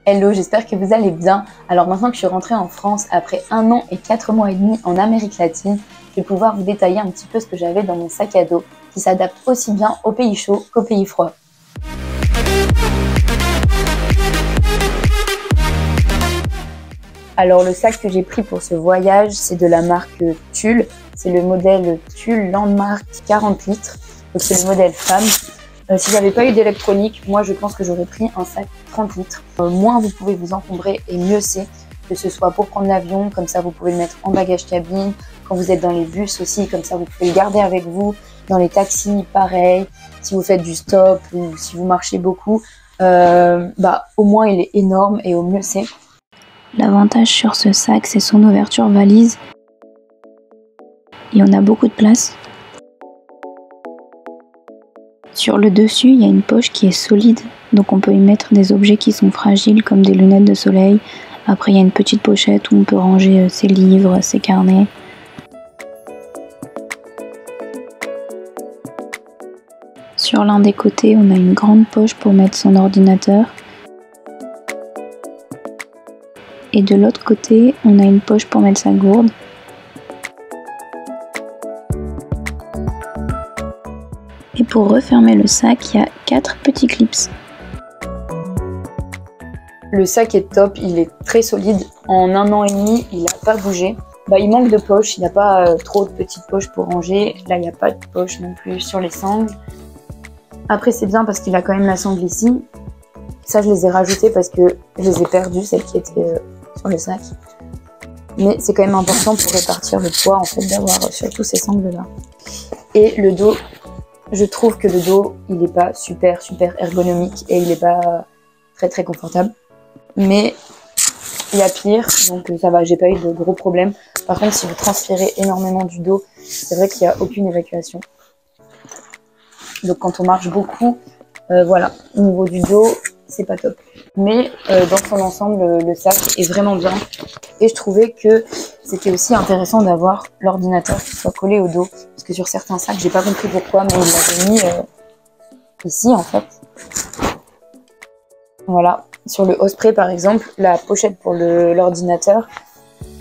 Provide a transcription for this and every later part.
Hello, j'espère que vous allez bien. Alors maintenant que je suis rentrée en France après 1 an et 4 mois et demi en Amérique latine, je vais pouvoir vous détailler un petit peu ce que j'avais dans mon sac à dos qui s'adapte aussi bien au pays chaud qu'au pays froid. Alors le sac que j'ai pris pour ce voyage, c'est de la marque Tulle. C'est le modèle Tulle Landmark 40 litres. Donc c'est le modèle femme. Si j'avais pas eu d'électronique, moi je pense que j'aurais pris un sac 30 litres. Moins vous pouvez vous encombrer et mieux c'est, que ce soit pour prendre l'avion, comme ça vous pouvez le mettre en bagage cabine, quand vous êtes dans les bus aussi, comme ça vous pouvez le garder avec vous, dans les taxis, pareil, si vous faites du stop ou si vous marchez beaucoup, au moins il est énorme et au mieux c'est. L'avantage sur ce sac, c'est son ouverture valise et on a beaucoup de place. Sur le dessus, il y a une poche qui est solide, donc on peut y mettre des objets qui sont fragiles comme des lunettes de soleil. Après, il y a une petite pochette où on peut ranger ses livres, ses carnets. Sur l'un des côtés, on a une grande poche pour mettre son ordinateur. Et de l'autre côté, on a une poche pour mettre sa gourde. Et pour refermer le sac, il y a 4 petits clips. Le sac est top, il est très solide. En 1 an et demi, il n'a pas bougé. Il manque de poches, il n'y a pas trop de petites poches pour ranger. Là, il n'y a pas de poche non plus sur les sangles. Après, c'est bien parce qu'il a quand même la sangle ici. Ça, je les ai rajoutées parce que je les ai perdues, celles qui étaient sur le sac. Mais c'est quand même important pour répartir le poids, en fait, d'avoir surtout ces sangles-là. Et le dos, je trouve que le dos, il n'est pas super ergonomique et il n'est pas très confortable. Mais il y a pire, donc ça va, j'ai pas eu de gros problèmes. Par contre, si vous transpirez énormément du dos, c'est vrai qu'il n'y a aucune évacuation. Donc quand on marche beaucoup, voilà, au niveau du dos, c'est pas top. Mais dans son ensemble, le sac est vraiment bien. Et je trouvais que c'était aussi intéressant d'avoir l'ordinateur qui soit collé au dos. Parce que sur certains sacs, j'ai pas compris pourquoi, mais il l'avait mis ici en fait. Voilà. Sur le Osprey par exemple, la pochette pour l'ordinateur,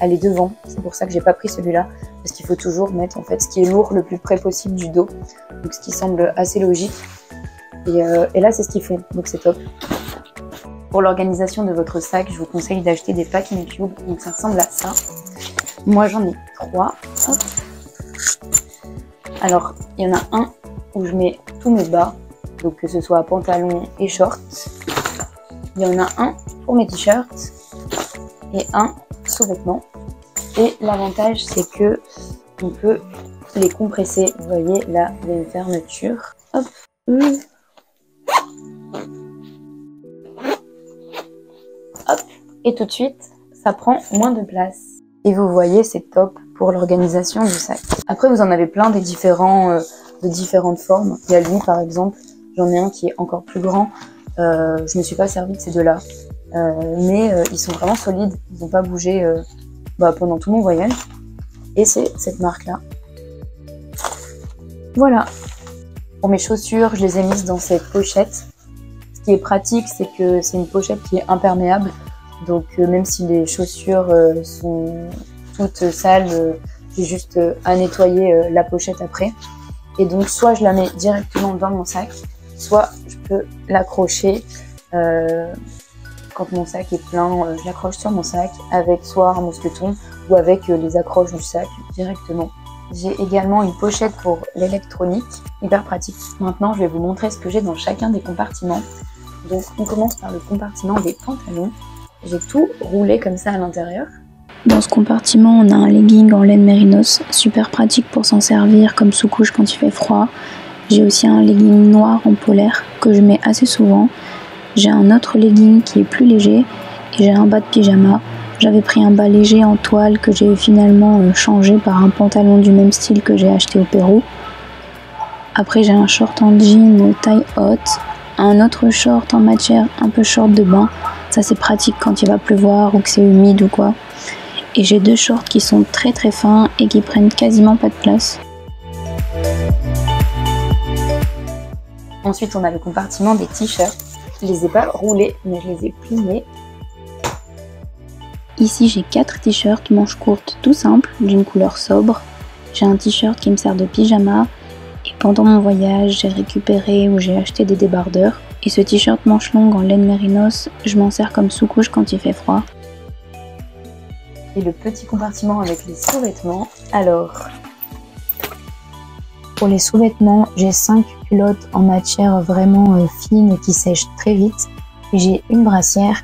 elle est devant. C'est pour ça que j'ai pas pris celui-là. Parce qu'il faut toujours mettre en fait ce qui est lourd le plus près possible du dos. Donc ce qui semble assez logique. Et là c'est ce qu'ils font, donc c'est top. Pour l'organisation de votre sac, je vous conseille d'acheter des packing cubes. Donc ça ressemble à ça. Moi j'en ai 3. Hop. Alors il y en a un où je mets tous mes bas, donc que ce soit pantalon et shorts. Il y en a un pour mes t-shirts et un sous-vêtements. Et l'avantage c'est que on peut les compresser. Vous voyez là, il y a une fermeture. Hop. Hop. Et tout de suite, ça prend moins de place. Et vous voyez, c'est top pour l'organisation du sac. Après, vous en avez plein de différentes formes. Il y a lui par exemple. J'en ai un qui est encore plus grand. Je ne me suis pas servi de ces deux-là. Mais ils sont vraiment solides. Ils n'ont pas bougé pendant tout mon voyage. Et c'est cette marque-là. Voilà. Pour mes chaussures, je les ai mises dans cette pochette. Ce qui est pratique, c'est que c'est une pochette qui est imperméable. Donc même si les chaussures sont toutes sales, j'ai juste à nettoyer la pochette après. Et donc soit je la mets directement dans mon sac, soit je peux l'accrocher quand mon sac est plein, je l'accroche sur mon sac avec soit un mousqueton ou avec les accroches du sac directement. J'ai également une pochette pour l'électronique, hyper pratique. Maintenant, je vais vous montrer ce que j'ai dans chacun des compartiments. Donc, on commence par le compartiment des pantalons. J'ai tout roulé comme ça à l'intérieur. Dans ce compartiment, on a un legging en laine mérinos, super pratique pour s'en servir comme sous-couche quand il fait froid. J'ai aussi un legging noir en polaire que je mets assez souvent. J'ai un autre legging qui est plus léger et j'ai un bas de pyjama. J'avais pris un bas léger en toile que j'ai finalement changé par un pantalon du même style que j'ai acheté au Pérou. Après j'ai un short en jean taille haute, un autre short en matière un peu short de bain. Ça c'est pratique quand il va pleuvoir ou que c'est humide ou quoi. Et j'ai 2 shorts qui sont très fins et qui prennent quasiment pas de place. Ensuite on a le compartiment des t-shirts. Je les ai pas roulés mais je les ai pliés. Ici j'ai 4 t-shirts manches courtes tout simples, d'une couleur sobre. J'ai un t-shirt qui me sert de pyjama. Et pendant mon voyage, j'ai récupéré ou j'ai acheté des débardeurs. Et ce t-shirt manche longue en laine mérinos, je m'en sers comme sous-couche quand il fait froid. Et le petit compartiment avec les sous-vêtements. Alors, pour les sous-vêtements, j'ai 5 culottes en matière vraiment fine et qui sèchent très vite. J'ai une brassière,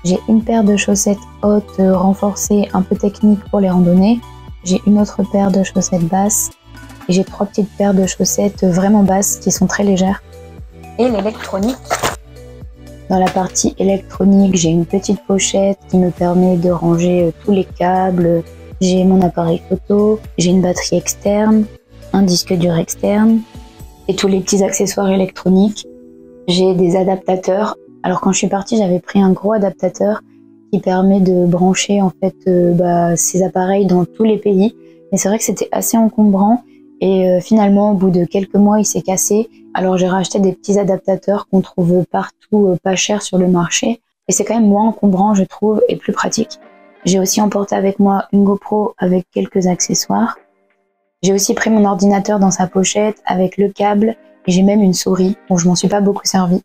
j'ai une paire de chaussettes hautes renforcées, un peu techniques pour les randonnées. J'ai une autre paire de chaussettes basses. Et j'ai 3 petites paires de chaussettes vraiment basses qui sont très légères. Et l'électronique. Dans la partie électronique, j'ai une petite pochette qui me permet de ranger tous les câbles. J'ai mon appareil photo, j'ai une batterie externe, un disque dur externe et tous les petits accessoires électroniques. J'ai des adaptateurs. Alors quand je suis partie, j'avais pris un gros adaptateur qui permet de brancher en fait ces appareils dans tous les pays. Mais c'est vrai que c'était assez encombrant. Et finalement, au bout de quelques mois, il s'est cassé. Alors j'ai racheté des petits adaptateurs qu'on trouve partout, pas cher sur le marché. Et c'est quand même moins encombrant, je trouve, et plus pratique. J'ai aussi emporté avec moi une GoPro avec quelques accessoires. J'ai aussi pris mon ordinateur dans sa pochette avec le câble. Et j'ai même une souris. Bon, je m'en suis pas beaucoup servi.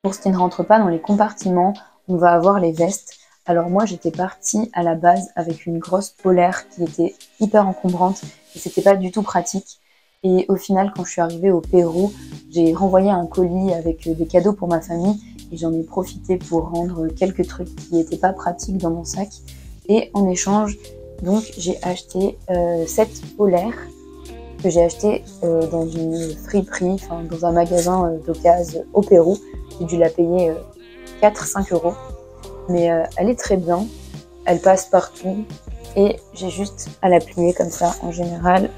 Pour ce qui ne rentre pas dans les compartiments, on va avoir les vestes. Alors moi, j'étais partie à la base avec une grosse polaire qui était hyper encombrante. Et c'était pas du tout pratique. Et au final, quand je suis arrivée au Pérou, j'ai renvoyé un colis avec des cadeaux pour ma famille et j'en ai profité pour rendre quelques trucs qui n'étaient pas pratiques dans mon sac. Et en échange, donc j'ai acheté cette polaire que j'ai acheté dans une friperie, enfin dans un magasin d'occasion au Pérou. J'ai dû la payer 4-5 euros. Mais elle est très bien, elle passe partout. Et j'ai juste à la plier comme ça en général.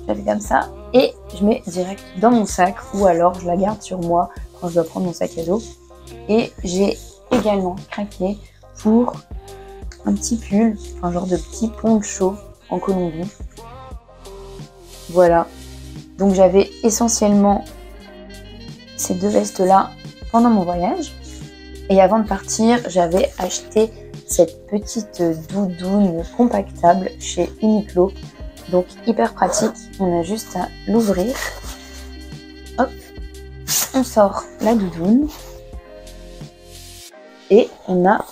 Je la fais comme ça et je mets direct dans mon sac ou alors je la garde sur moi quand je dois prendre mon sac à dos. Et j'ai également craqué pour un petit pull, un genre de petit poncho en Colombie. Voilà. Donc j'avais essentiellement ces 2 vestes-là pendant mon voyage. Et avant de partir, j'avais acheté cette petite doudoune compactable chez Uniqlo. Donc hyper pratique, on a juste à l'ouvrir. Hop, on sort la doudoune. Et on a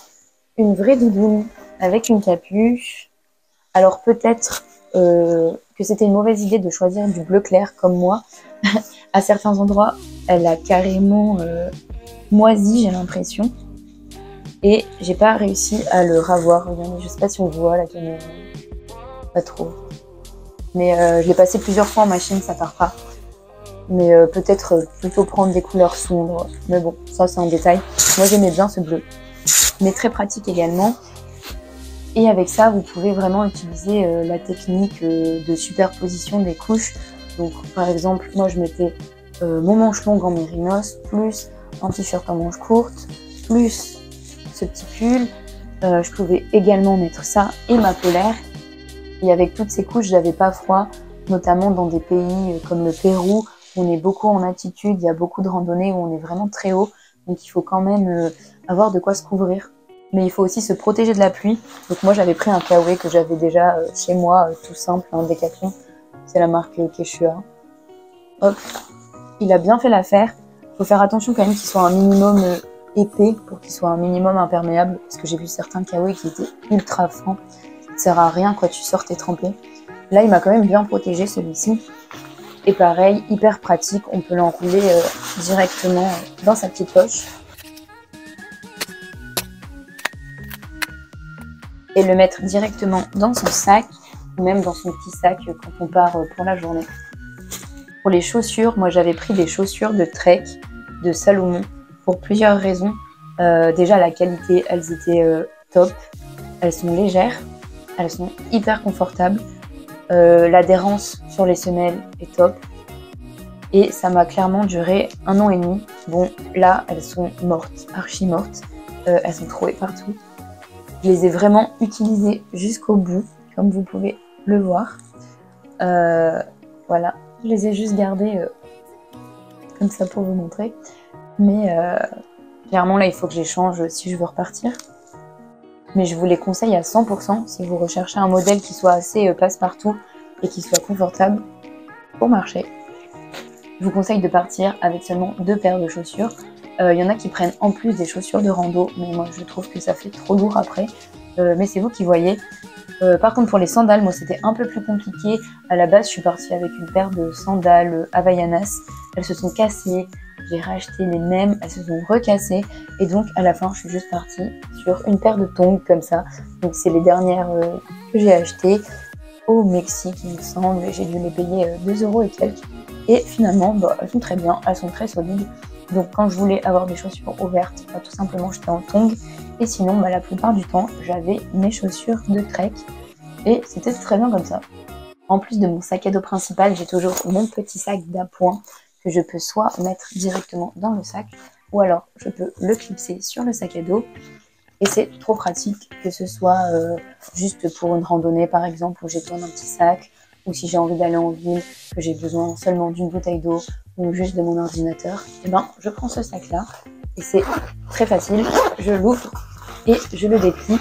une vraie doudoune avec une capuche. Alors peut-être que c'était une mauvaise idée de choisir du bleu clair comme moi. À certains endroits, elle a carrément moisi, j'ai l'impression. Et j'ai pas réussi à le ravoir. Regardez, je sais pas si on voit la caméra. Pas trop. Mais je l'ai passé plusieurs fois en machine, ça part pas. Mais peut-être plutôt prendre des couleurs sombres. Mais bon, ça c'est un détail. Moi j'aimais bien ce bleu. Mais très pratique également. Et avec ça, vous pouvez vraiment utiliser la technique de superposition des couches. Donc par exemple, moi je mettais mon manche longue en mérinos, plus un t-shirt en manche courte, plus ce petit pull. Je pouvais également mettre ça et ma polaire. Et avec toutes ces couches, j'avais pas froid, notamment dans des pays comme le Pérou, où on est beaucoup en altitude, il y a beaucoup de randonnées où on est vraiment très haut. Donc il faut quand même avoir de quoi se couvrir. Mais il faut aussi se protéger de la pluie. Donc moi j'avais pris un kawaii que j'avais déjà chez moi, tout simple, un Décathlon. C'est la marque Quechua. Hop, il a bien fait l'affaire. Il faut faire attention quand même qu'il soit un minimum épais pour qu'il soit un minimum imperméable. Parce que j'ai vu certains kawaii qui étaient ultra francs. Ça ne sert à rien quand tu sors t'es trempé. Là il m'a quand même bien protégé celui-ci. Et pareil, hyper pratique, on peut l'enrouler directement dans sa petite poche. Et le mettre directement dans son sac, ou même dans son petit sac quand on part pour la journée. Pour les chaussures, moi j'avais pris des chaussures de Trek, de Salomon, pour plusieurs raisons. Déjà la qualité, elles étaient top, elles sont légères, elles sont hyper confortables, l'adhérence sur les semelles est top, et ça m'a clairement duré 1 an et demi. Bon, là elles sont mortes, archi mortes, elles sont trouées partout. Je les ai vraiment utilisées jusqu'au bout, comme vous pouvez le voir. Voilà, je les ai juste gardées comme ça pour vous montrer. Mais clairement là, il faut que j'échange si je veux repartir. mais je vous les conseille à 100% si vous recherchez un modèle qui soit assez passe-partout et qui soit confortable pour marcher. Je vous conseille de partir avec seulement 2 paires de chaussures. Il y en a qui prennent en plus des chaussures de rando, mais moi je trouve que ça fait trop lourd après. Mais c'est vous qui voyez. Par contre pour les sandales, moi c'était un peu plus compliqué. À la base je suis partie avec une paire de sandales Havaianas. Elles se sont cassées, j'ai racheté les mêmes, elles se sont recassées. Et donc à la fin je suis juste partie sur une paire de tongs comme ça. Donc c'est les dernières que j'ai achetées au Mexique il me semble. J'ai dû les payer 2 € et quelques. Et finalement elles sont très bien, elles sont très solides. Donc quand je voulais avoir des chaussures ouvertes, tout simplement j'étais en tongs. Et sinon, la plupart du temps, j'avais mes chaussures de trek. Et c'était très bien comme ça. En plus de mon sac à dos principal, j'ai toujours mon petit sac d'appoint que je peux soit mettre directement dans le sac, ou alors je peux le clipser sur le sac à dos. Et c'est trop pratique, que ce soit juste pour une randonnée par exemple, où j'ai besoin d'un petit sac, ou si j'ai envie d'aller en ville, que j'ai besoin seulement d'une bouteille d'eau, ou juste de mon ordinateur, et je prends ce sac là, et c'est très facile, je l'ouvre et je le déplie.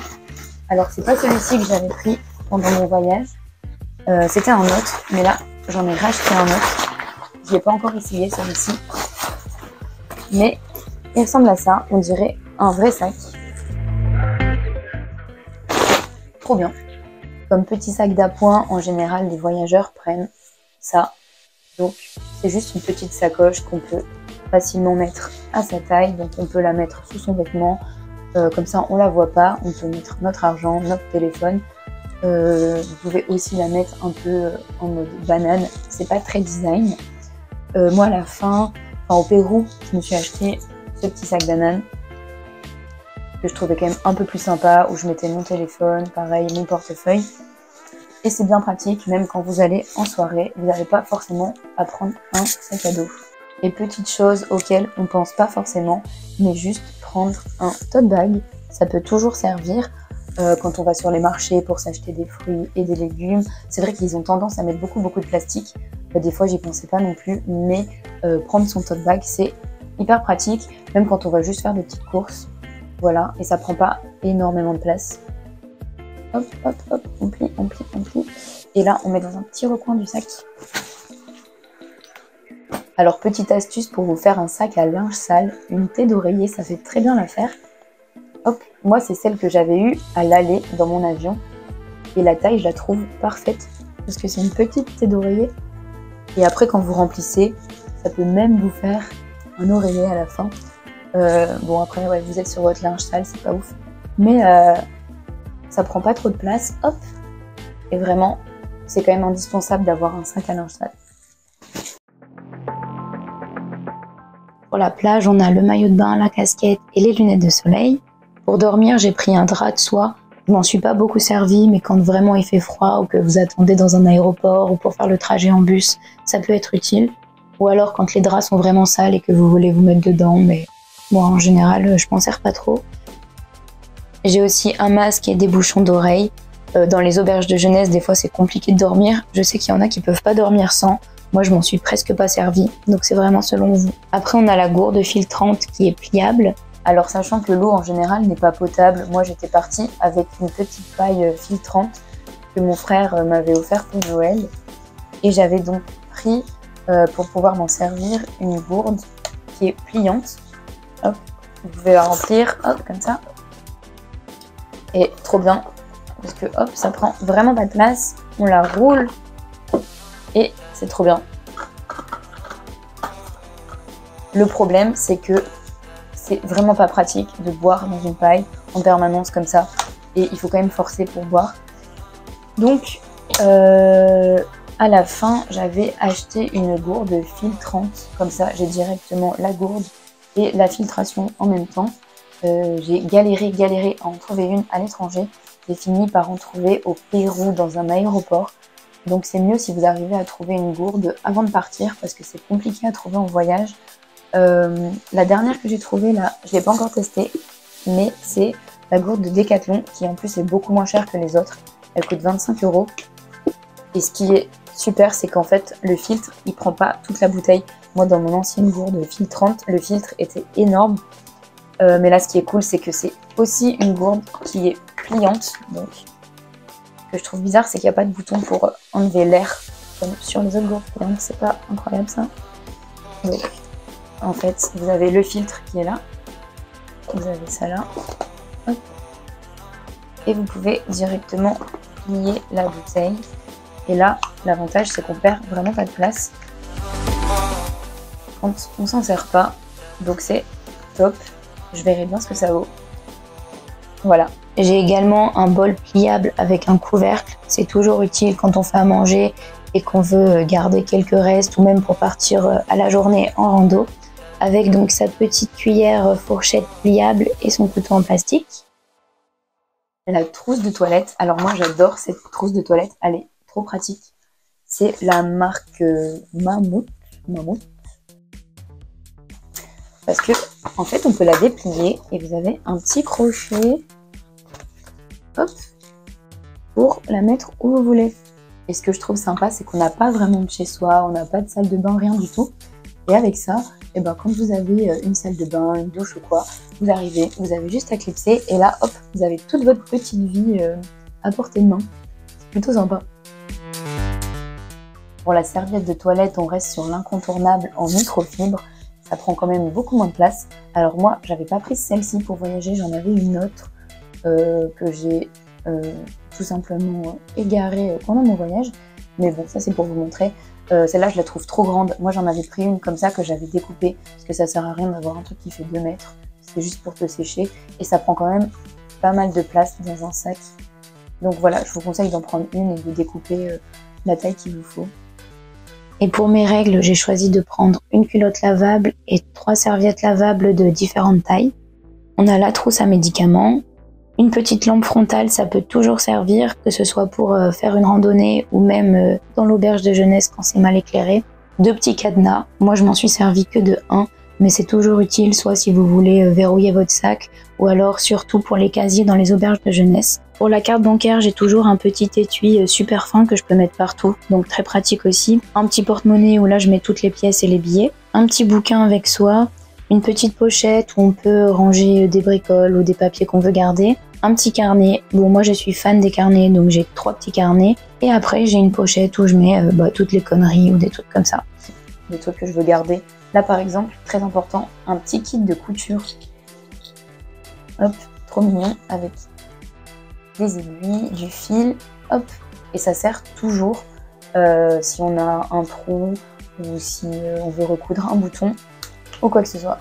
Alors c'est pas celui-ci que j'avais pris pendant mon voyage, c'était un autre, mais là j'en ai racheté un autre, je l'ai pas encore essayé celui-ci, mais il ressemble à ça, on dirait un vrai sac. Trop bien. Comme petit sac d'appoint, en général, les voyageurs prennent ça. Donc, c'est juste une petite sacoche qu'on peut facilement mettre à sa taille. Donc, on peut la mettre sous son vêtement. Comme ça, on la voit pas. On peut mettre notre argent, notre téléphone. Vous pouvez aussi la mettre un peu en mode banane. C'est pas très design. Moi, à la fin, au Pérou, je me suis acheté ce petit sac banane que je trouvais quand même un peu plus sympa, où je mettais mon téléphone, pareil, mon portefeuille. Et c'est bien pratique, même quand vous allez en soirée, vous n'avez pas forcément à prendre un sac à dos. Les petites choses auxquelles on pense pas forcément, mais juste prendre un tote bag, ça peut toujours servir quand on va sur les marchés pour s'acheter des fruits et des légumes. C'est vrai qu'ils ont tendance à mettre beaucoup de plastique. Des fois, j'y pensais pas non plus, mais prendre son tote bag, c'est hyper pratique, même quand on va juste faire des petites courses. Voilà, et ça prend pas énormément de place. Hop, hop, hop, on plie, on plie, on plie. Et là, on met dans un petit recoin du sac. Alors, petite astuce pour vous faire un sac à linge sale, une thé d'oreiller, ça fait très bien l'affaire. Hop, moi, c'est celle que j'avais eue à l'aller dans mon avion. Et la taille, je la trouve parfaite, parce que c'est une petite thé d'oreiller. Et après, quand vous remplissez, ça peut même vous faire un oreiller à la fin. Bon après ouais, vous êtes sur votre linge sale, c'est pas ouf, mais ça prend pas trop de place, hop, et vraiment c'est quand même indispensable d'avoir un sac à linge sale. Pour la plage, on a le maillot de bain, la casquette et les lunettes de soleil. Pour dormir, j'ai pris un drap de soie, je m'en suis pas beaucoup servi, mais quand vraiment il fait froid ou que vous attendez dans un aéroport ou pour faire le trajet en bus, ça peut être utile. Ou alors quand les draps sont vraiment sales et que vous voulez vous mettre dedans, mais moi, en général, je m'en sers pas trop. J'ai aussi un masque et des bouchons d'oreilles. Dans les auberges de jeunesse, des fois, c'est compliqué de dormir. Je sais qu'il y en a qui peuvent pas dormir sans. Moi, je m'en suis presque pas servi. Donc, c'est vraiment selon vous. Après, on a la gourde filtrante qui est pliable. Alors, sachant que l'eau, en général, n'est pas potable, moi, j'étais partie avec une petite paille filtrante que mon frère m'avait offert pour Noël. Et j'avais donc pris, pour pouvoir m'en servir, une gourde qui est pliante. Hop, vous pouvez la remplir, hop, comme ça. Et trop bien, parce que hop, ça prend vraiment pas de place. On la roule et c'est trop bien. Le problème, c'est que c'est vraiment pas pratique de boire dans une paille en permanence comme ça. Et il faut quand même forcer pour boire. Donc, à la fin, j'avais acheté une gourde filtrante. Comme ça, j'ai directement la gourde et la filtration en même temps. J'ai galéré à en trouver une à l'étranger. J'ai fini par en trouver au Pérou dans un aéroport. Donc c'est mieux si vous arrivez à trouver une gourde avant de partir parce que c'est compliqué à trouver en voyage. La dernière que j'ai trouvée là, je ne l'ai pas encore testée, mais c'est la gourde de Decathlon qui en plus est beaucoup moins chère que les autres. Elle coûte 25 €. Et ce qui est super, c'est qu'en fait le filtre il prend pas toute la bouteille. Moi dans mon ancienne gourde filtrante, le filtre était énorme Mais là, ce qui est cool, c'est que c'est aussi une gourde qui est pliante. Donc, ce que je trouve bizarre, c'est qu'il n'y a pas de bouton pour enlever l'air comme sur les autres gourdes pliantes. C'est pas incroyable ça. Donc, en fait, vous avez le filtre qui est là. Vous avez ça là. Hop. Et vous pouvez directement plier la bouteille. Et là, l'avantage, c'est qu'on perd vraiment pas de place quand on s'en sert pas. Donc c'est top. Je verrai bien ce que ça vaut. Voilà. J'ai également un bol pliable avec un couvercle. C'est toujours utile quand on fait à manger et qu'on veut garder quelques restes ou même pour partir à la journée en rando. Avec donc sa petite cuillère fourchette pliable et son couteau en plastique. La trousse de toilette. Alors moi j'adore cette trousse de toilette. Elle est trop pratique. C'est la marque Mammouth. Parce que en fait on peut la déplier et vous avez un petit crochet, hop, pour la mettre où vous voulez. Et ce que je trouve sympa, c'est qu'on n'a pas vraiment de chez soi, on n'a pas de salle de bain, rien du tout. Et avec ça, et ben quand vous avez une salle de bain, une douche ou quoi, vous arrivez, vous avez juste à clipser et là, hop, vous avez toute votre petite vie à portée de main. C'est plutôt sympa. Pour la serviette de toilette, on reste sur l'incontournable en microfibre. Ça prend quand même beaucoup moins de place. Alors moi, j'avais pas pris celle-ci pour voyager, j'en avais une autre que j'ai tout simplement égarée pendant mon voyage. Mais bon, ça c'est pour vous montrer. Celle-là, je la trouve trop grande. Moi, j'en avais pris une comme ça que j'avais découpée parce que ça sert à rien d'avoir un truc qui fait 2 mètres. C'est juste pour te sécher et ça prend quand même pas mal de place dans un sac. Donc voilà, je vous conseille d'en prendre une et de découper la taille qu'il vous faut. Et pour mes règles, j'ai choisi de prendre une culotte lavable et 3 serviettes lavables de différentes tailles. On a la trousse à médicaments. Une petite lampe frontale, ça peut toujours servir, que ce soit pour faire une randonnée ou même dans l'auberge de jeunesse quand c'est mal éclairé. 2 petits cadenas. Moi, je m'en suis servi que de 1, mais c'est toujours utile, soit si vous voulez verrouiller votre sac ou alors surtout pour les casiers dans les auberges de jeunesse. Pour la carte bancaire, j'ai toujours un petit étui super fin que je peux mettre partout, donc très pratique aussi. Un petit porte-monnaie où là je mets toutes les pièces et les billets. Un petit bouquin avec soi. Une petite pochette où on peut ranger des bricoles ou des papiers qu'on veut garder. Un petit carnet. Bon, moi je suis fan des carnets, donc j'ai 3 petits carnets. Et après j'ai une pochette où je mets toutes les conneries ou des trucs comme ça. Des trucs que je veux garder. Là par exemple, très important, un petit kit de couture. Hop, trop mignon, avec des aiguilles, du fil, hop. Et ça sert toujours si on a un trou ou si on veut recoudre un bouton ou quoi que ce soit.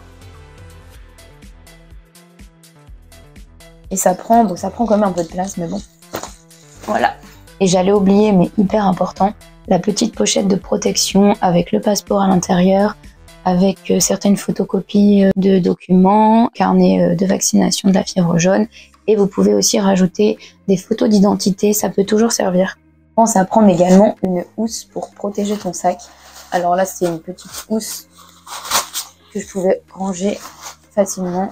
Et ça prend quand même un peu de place, mais bon. Voilà. Et j'allais oublier, mais hyper important, la petite pochette de protection avec le passeport à l'intérieur, avec certaines photocopies de documents, carnet de vaccination de la fièvre jaune. Et vous pouvez aussi rajouter des photos d'identité, ça peut toujours servir. Pense à prendre également une housse pour protéger ton sac. Alors là, c'est une petite housse que je pouvais ranger facilement.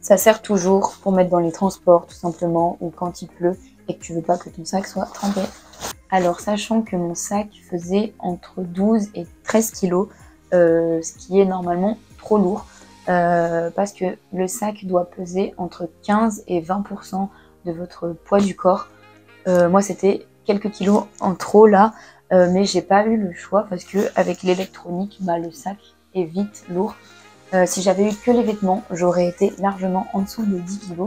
Ça sert toujours pour mettre dans les transports tout simplement ou quand il pleut et que tu veux pas que ton sac soit trempé. Alors sachant que mon sac faisait entre 12 et 13 kg, ce qui est normalement trop lourd parce que le sac doit peser entre 15 et 20% de votre poids du corps. Moi c'était quelques kilos en trop là, mais j'ai pas eu le choix parce que avec l'électronique, le sac est vite lourd. Si j'avais eu que les vêtements, j'aurais été largement en dessous de 10 kg.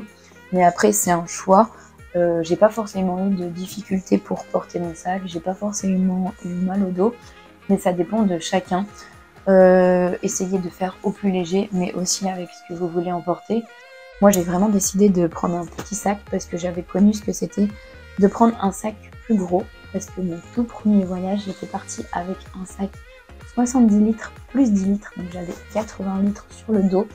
Mais après, c'est un choix. J'ai pas forcément eu de difficultés pour porter mon sac. J'ai pas forcément eu mal au dos. Mais ça dépend de chacun. Essayez de faire au plus léger, mais aussi avec ce que vous voulez emporter. Moi, j'ai vraiment décidé de prendre un petit sac parce que j'avais connu ce que c'était de prendre un sac plus gros. Parce que mon tout premier voyage, j'étais partie avec un sac 70 litres plus 10 litres, donc j'avais 80 litres sur le dos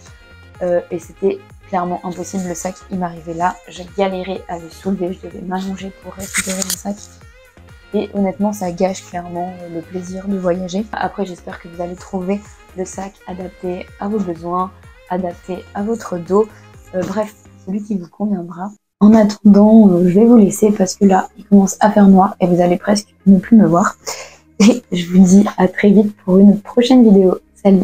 et c'était clairement impossible. Le sac il m'arrivait là, j'ai galéré à le soulever, je devais m'allonger pour récupérer mon sac et honnêtement ça gâche clairement le plaisir de voyager. Après j'espère que vous allez trouver le sac adapté à vos besoins, adapté à votre dos, bref celui qui vous conviendra. En attendant je vais vous laisser parce que là il commence à faire noir et vous allez presque ne plus me voir. Et je vous dis à très vite pour une prochaine vidéo. Salut!